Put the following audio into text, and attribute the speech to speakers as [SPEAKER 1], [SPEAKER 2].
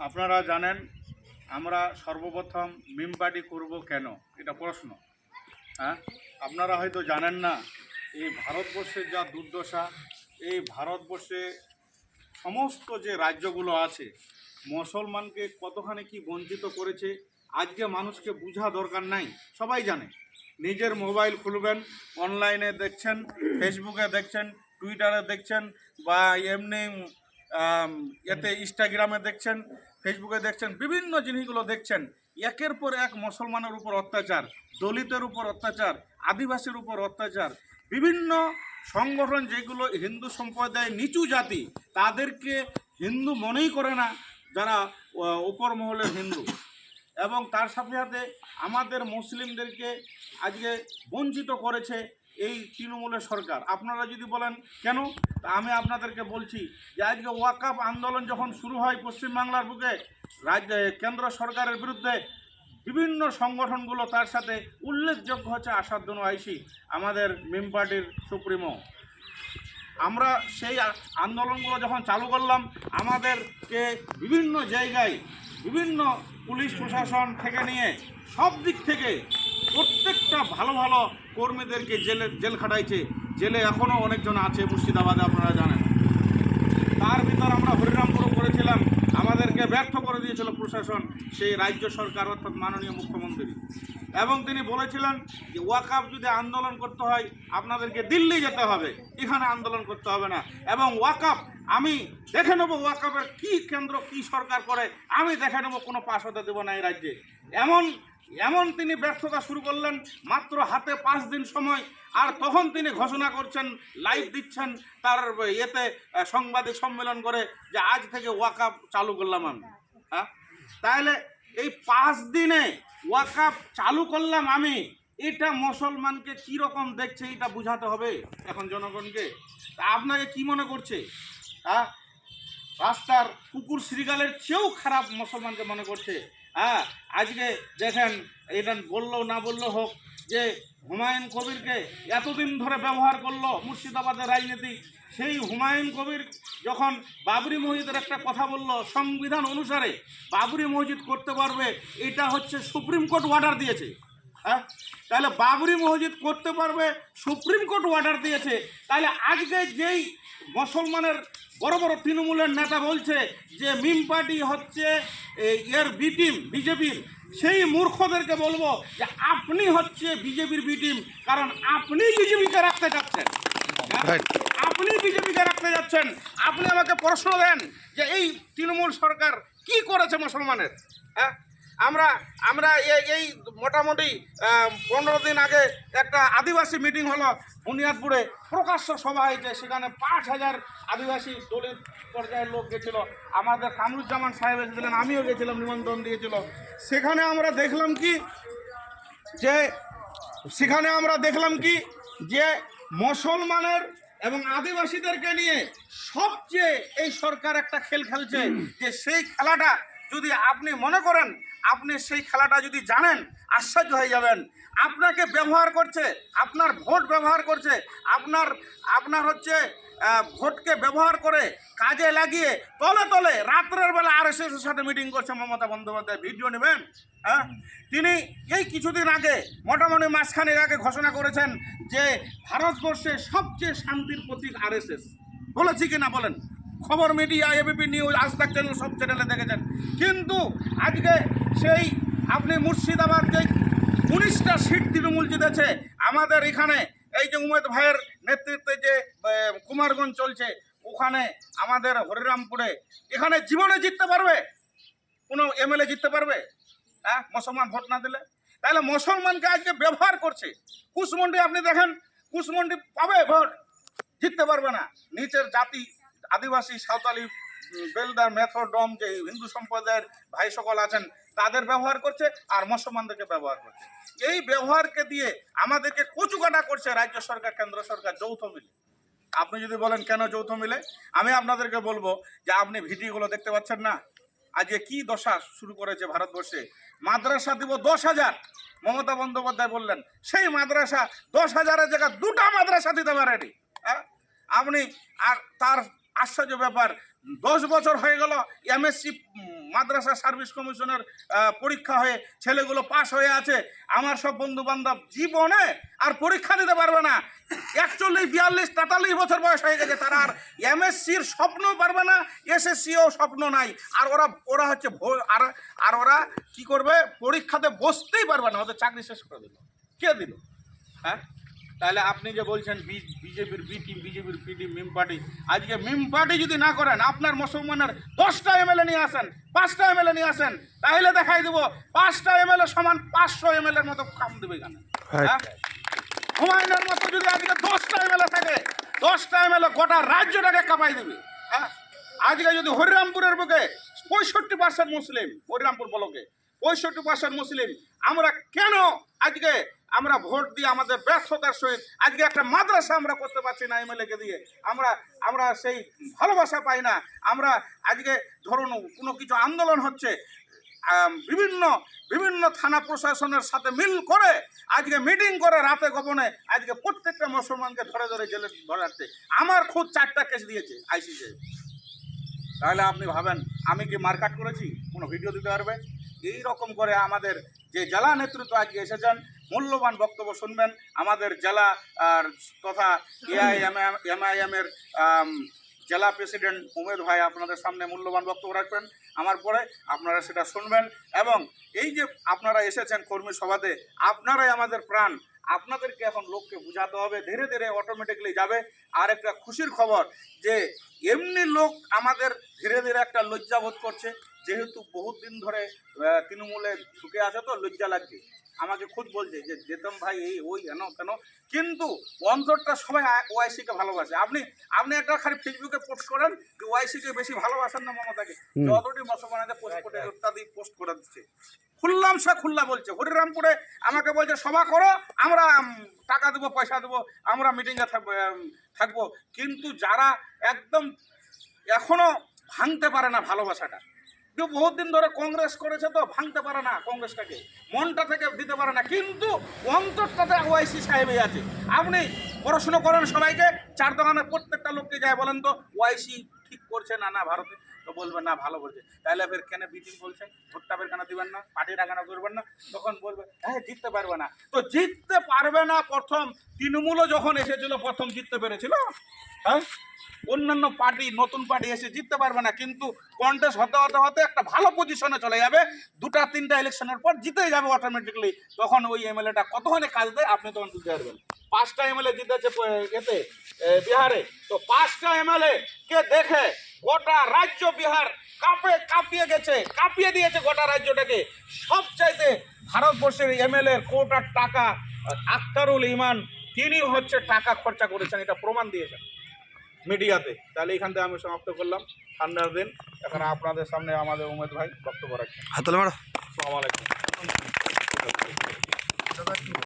[SPEAKER 1] আপনারা জানেন আমরা সর্বপ্রথম মিম পার্টি করব কেন, এটা প্রশ্ন। হ্যাঁ, আপনারা হয়তো জানেন না এই ভারতবর্ষের যা দুর্দশা, এই ভারতবর্ষে সমস্ত যে রাজ্যগুলো আছে মুসলমানকে কতখানি কি বঞ্চিত করেছে আজকে মানুষকে বোঝা দরকার নাই, সবাই জানে। নিজের মোবাইল খুলবেন, অনলাইনে দেখছেন, ফেসবুকে দেখছেন, টুইটারে দেখছেন, বা এমনি এতে ইনস্টাগ্রামে দেখছেন, ফেসবুকে দেখছেন, বিভিন্ন জিনিসগুলো দেখছেন। একের পর এক মুসলমানের উপর অত্যাচার, দলিতের উপর অত্যাচার, আদিবাসীর উপর অত্যাচার। বিভিন্ন সংগঠন যেগুলো হিন্দু সম্প্রদায়ের নিচু জাতি তাদেরকে হিন্দু মনেই করে না, যারা উপর মহলের হিন্দু। এবং তার সাথে সাথে আমাদের মুসলিমদেরকে আজকে বঞ্চিত করেছে এই তৃণমূলের সরকার। আপনারা যদি বলেন কেন, তা আমি আপনাদেরকে বলছি যে আজকে ওয়াকফ আন্দোলন যখন শুরু হয় পশ্চিমবাংলার বুকে, কেন্দ্র সরকারের বিরুদ্ধে বিভিন্ন সংগঠনগুলো, তার সাথে উল্লেখযোগ্য হচ্ছে আসাদুদ্দিন ওয়াইসি, আমাদের মিম পার্টির সুপ্রিমো। আমরা সেই আন্দোলনগুলো যখন চালু করলাম, আমাদেরকে বিভিন্ন জায়গায় বিভিন্ন পুলিশ প্রশাসন থেকে নিয়ে সব দিক থেকে প্রত্যেকটা ভালো ভালো কর্মীদেরকে জেল খাটাইছে। জেলে এখনও অনেকজন আছে মুর্শিদাবাদে, আপনারা জানেন। তার ভিতর আমরা হরিরামপুর করেছিলাম, আমাদেরকে ব্যর্থ করে দিয়েছিল প্রশাসন, সেই রাজ্য সরকার অর্থাৎ মাননীয় মুখ্যমন্ত্রী। এবং তিনি বলেছিলেন যে ওয়াকফ যদি আন্দোলন করতে হয় আপনাদেরকে দিল্লি যেতে হবে, এখানে আন্দোলন করতে হবে না। এবং ওয়াকফ আমি দেখে নেবো, ওয়াকফের কী কেন্দ্র কী সরকার করে আমি দেখে নেবো, কোনো পাশ হতে দেবো না এই রাজ্যে। এমন এমন তিনি ব্যর্থতা শুরু করলেন, মাত্র হাতে 5 দিন সময়, আর তখন তিনি ঘোষণা করছেন, লাইভ দিচ্ছেন তার এতে সাংবাদিক সম্মেলন করে যে আজ থেকে ওয়াকফ চালু করলাম আমি। হ্যাঁ, তাহলে এই 5 দিনে ওয়াকফ চালু করলাম আমি, এটা মুসলমানকে কী রকম দেখছে এটা বুঝাতে হবে এখন জনগণকে। তা আপনাকে কি মনে করছে? হ্যাঁ, রাস্তার কুকুর শ্রীগালের চেয়েও খারাপ মুসলমানকে মনে করছে। হ্যাঁ, আজকে দেখেন, এটা বললেও না বললেও হোক যে হুমায়ুন কবিরকে এতদিন ধরে ব্যবহার করলো মুর্শিদাবাদের রাজনীতি। সেই হুমায়ুন কবির যখন বাবরি মসজিদের একটা কথা বলল, সংবিধান অনুসারে বাবরি মসজিদ করতে পারবে, এটা হচ্ছে সুপ্রিম কোর্ট অর্ডার দিয়েছে। হ্যাঁ, তাহলে বাবরি মসজিদ করতে পারবে, সুপ্রিম কোর্ট অর্ডার দিয়েছে। তাহলে আজকে যেই মুসলমানের বড় বড় তৃণমূলের নেতা বলছে যে মিম পার্টি হচ্ছে এর বি টিম বিজেপির, সেই মূর্খদেরকে বলবো যে আপনি হচ্ছে বিজেপির বি টিম, কারণ আপনি বিজেপিকে রাখতে চাচ্ছেন। আপনি বিজেপিকে রাখতে যাচ্ছেন। আপনি আমাকে প্রশ্ন দেন যে এই তৃণমূল সরকার কি করেছে মুসলমানের। হ্যাঁ, আমরা আমরা এই মোটামুটি 15 দিন আগে একটা আদিবাসী মিটিং হলো বুনিয়াদপুরে, প্রকাশ্য সভা হয়েছে, সেখানে 5000 আদিবাসী দলিত পর্যায়ের লোক গেছিল। আমাদের কামরুজ্জামান সাহেব এসেছিলেন, আমিও গেছিলাম, নিমন্ত্রণ দিয়েছিল। সেখানে আমরা দেখলাম কি যে মুসলমানের এবং আদিবাসীদেরকে নিয়ে সবচেয়ে এই সরকার একটা খেল খেলছে, যে সেই খেলাটা যদি আপনি মনে করেন, আপনি সেই খেলাটা যদি জানেন, আশ্চর্য হয়ে যাবেন। আপনাকে ব্যবহার করছে, আপনার ভোট ব্যবহার করছে, আপনার হচ্ছে ভোটকে ব্যবহার করে কাজে লাগিয়ে তলে তলে রাত্রের বেলা আরএসএসের সাথে মিটিং করছে মমতা বন্দ্যোপাধ্যায়। ভিডিও নেবেন। হ্যাঁ, তিনি এই কিছুদিন আগে, মোটামুটি মাসখানেক আগে ঘোষণা করেছেন যে ভারতবর্ষে সবচেয়ে শান্তির প্রতীক আরএসএস। বলেছি কি না বলেন? খবর মিডিয়া, এবিপি নিউজ, আজ তাক চ্যানেল, সব চ্যানেলে দেখেছেন। কিন্তু আজকে সেই আপনি মুর্শিদাবাদ যে 19টা সিট তৃণমূল জিতেছে, আমাদের এখানে এই যে উমেদ ভাইয়ের নেতৃত্বে যে কুমারগঞ্জ চলছে, ওখানে আমাদের হরিরামপুরে, এখানে জীবনে জিততে পারবে কোনো এমএলএ? জিততে পারবে? হ্যাঁ, মুসলমান ভোট না দিলে। তাহলে মুসলমানকে আজকে ব্যবহার করছে। কুশমন্ডি আপনি দেখেন, কুশমন্ডি পাবে ভোট, জিততে পারবে না। নিচের জাতি, আদিবাসী, সাঁওতালি, বেলদার, মেথর, ডম, যে হিন্দু সম্প্রদায়ের ভাই সকল আছেন, তাদের ব্যবহার করছে, আর মুসলমানদেরকে ব্যবহার করছে। এই ব্যবহারকে দিয়ে আমাদেরকে কচুকাটা করছে রাজ্য সরকার, কেন্দ্র সরকার যৌথ মিলে। আপনি যদি বলেন কেন যৌথ মিলে, আমি আপনাদেরকে বলবো যে আপনি ভিডিওগুলো দেখতে পাচ্ছেন না, আজকে কি দশা শুরু করেছে ভারতবর্ষে। মাদ্রাসা দিব 10,000, মমতা বন্দ্যোপাধ্যায় বললেন সেই মাদ্রাসা 10,000-এর জায়গায় 2টা মাদ্রাসা দিতে পারেনি। হ্যাঁ, আপনি, আর তার আশ্চর্য ব্যাপার, 10 বছর হয়ে গেল এমএসসি মাদ্রাসা সার্ভিস কমিশনের পরীক্ষা হয়ে ছেলেগুলো পাশ হয়ে আছে। আমার সব বন্ধু বান্ধব জীবনে আর পরীক্ষা দিতে পারবে না। 41, 42, 43 বছর বয়স হয়ে গেছে, তারা আর এমএসসির স্বপ্নও পারবে না, এসএসসিও স্বপ্ন নাই। আর ওরা হচ্ছে আর ওরা কি করবে, পরীক্ষাতে বসতেই পারবে না, ওদের চাকরি শেষ করে দিল। কে দিল? হ্যাঁ, তাহলে আপনি যে বলছেন বিজেপির বি টিম, বিজেপির পি টিম, মিম পার্টি, আজকে মিম পার্টি যদি না করেন, আপনার মুসলমানের 10টা এমএলএ নিয়ে আসেন, 5টা এমএলএ নিয়ে আসেন, তাহলে দেখাই দেবো 5টা এমএলএ সমান 500 এমএলএর মতো কাম দেবে এখানে। হ্যাঁ, হুমায়ুনের মতো যদি আজকে 10টা এমএলএ থাকে, 10টা এমএলএ গোটা রাজ্যটাকে কাঁপাই দেবে। হ্যাঁ, আজকে যদি হরিরামপুরের বুকে 65% মুসলিম, হরিরামপুর ব্লকে 65% মুসলিম, আমরা কেন আজকে আমরা ভোট দিয়ে আমাদের ব্যর্থতার সহিত আজকে একটা মাদ্রাসা আমরা করতে পারছি না এমএলএকে দিয়ে? আমরা সেই ভালোবাসা পাই না। আমরা আজকে ধরুন কোনো কিছু আন্দোলন হচ্ছে, বিভিন্ন থানা প্রশাসনের সাথে মিল করে আজকে মিটিং করে রাতে গোপনে আজকে প্রত্যেকটা মুসলমানকে ধরে জেলে ধরাচ্ছে। আমার খুব 4টা কেস দিয়েছে আইসিসি। তাহলে আপনি ভাবেন আমি কি মার্কাট করেছি? কোনো ভিডিও দিতে পারবে? এই রকম করে আমাদের যে জেলা নেতৃত্ব আজকে এসেছেন, মূল্যবান বক্তব্য শুনবেন। আমাদের জেলা তথা এআইএমের জেলা প্রেসিডেন্ট উমেদ ভাই আপনাদের সামনে মূল্যবান বক্তব্য রাখবেন। আমার পরে আপনারা সেটা শুনবেন। এবং এই যে আপনারা এসেছেন কর্মী সভাতে, আপনারাই আমাদের প্রাণ। আপনাদেরকে এখন লোককে বোঝাতে হবে, ধীরে ধীরে অটোমেটিকলি যাবে। আর একটা খুশির খবর যে এমনি লোক আমাদের ধীরে ধীরে একটা লজ্জা বোধ করছে, যেহেতু বহুত দিন ধরে তৃণমূলে ঢুকে আছে, তো লজ্জা লাগছে। আমাকে খুদ বলছে যে যেতম ভাই এই ওই কেন, কিন্তু অন্তরটা সবাই ওআইসিকে ভালোবাসে। আপনি একটা খালি ফেসবুকে পোস্ট করেন যে ওআইসিকে বেশি ভালোবাসেন না মমতাকে, যতটি মুসলমান আছে পোস্ট করে ইত্যাদি পোস্ট করে দিচ্ছে। খুল্লা বলছে, হরিরামপুরে আমাকে বলছে সভা করো, আমরা টাকা দেবো, পয়সা দেবো, আমরা মিটিংয়ে থাকবো। কিন্তু যারা একদম এখনো ভাঙতে পারে না ভালোবাসাটা, বহুত দিন ধরে কংগ্রেস করেছে তো ভাঙতে পারে না, কংগ্রেসটাকে মনটা থেকে দিতে পারে না, কিন্তু অন্তরটাতে ওআইসি সাহেবই আছে। আপনি পড়াশুনো করেন, সবাইকে 4 দোকানের প্রত্যেকটা লোককে যায় বলেন তো ওআইসি ঠিক করছে না ভারতে, তো বলবেন না ভালো করছে। তাহলে ফের কেন বিটিং বলছেন, ভোটটা ফের কেন দিবেন না, পার্টিটা কেন করবেন না? তখন বলবে হ্যাঁ জিততে পারবে না। তো জিততে পারবে না, প্রথম তৃণমূলও যখন এসেছিল প্রথম জিততে পেরেছিল। হ্যাঁ, অন্যান্য পার্টি, নতুন পার্টি এসে জিততে পারবে না, কিন্তু কন্টেস্ট হতে একটা ভালো পজিশনে চলে যাবে। 2-3টা ইলেকশনের পর জিতেই যাবে অটোমেটিকলি। তখন ওই এমএলএটা কতখানি কাজ দেয় আপনি তখন বুঝতে পারবেন। 5টা এমএলএ জিতেছে এতে বিহারে, তো 5টা এমএলএ কে দেখে গোটা রাজ্য বিহার কাঁপিয়ে দিয়েছে গোটা রাজ্যটাকে। সবচাইতে ভারতবর্ষের এমএলএ কোটার টাকা আখতারুল ইমান, তিনি হচ্ছে টাকা খরচা করেছেন, এটা প্রমাণ দিয়েছেন মিডিয়াতে। তাহলে এখান থেকে আমি সমাপ্ত করলাম। ঠান্ডার দিন, এখন আপনাদের সামনে আমাদের উমেদ ভাই বক্তব্য রাখছেন। আসসালামু আলাইকুম।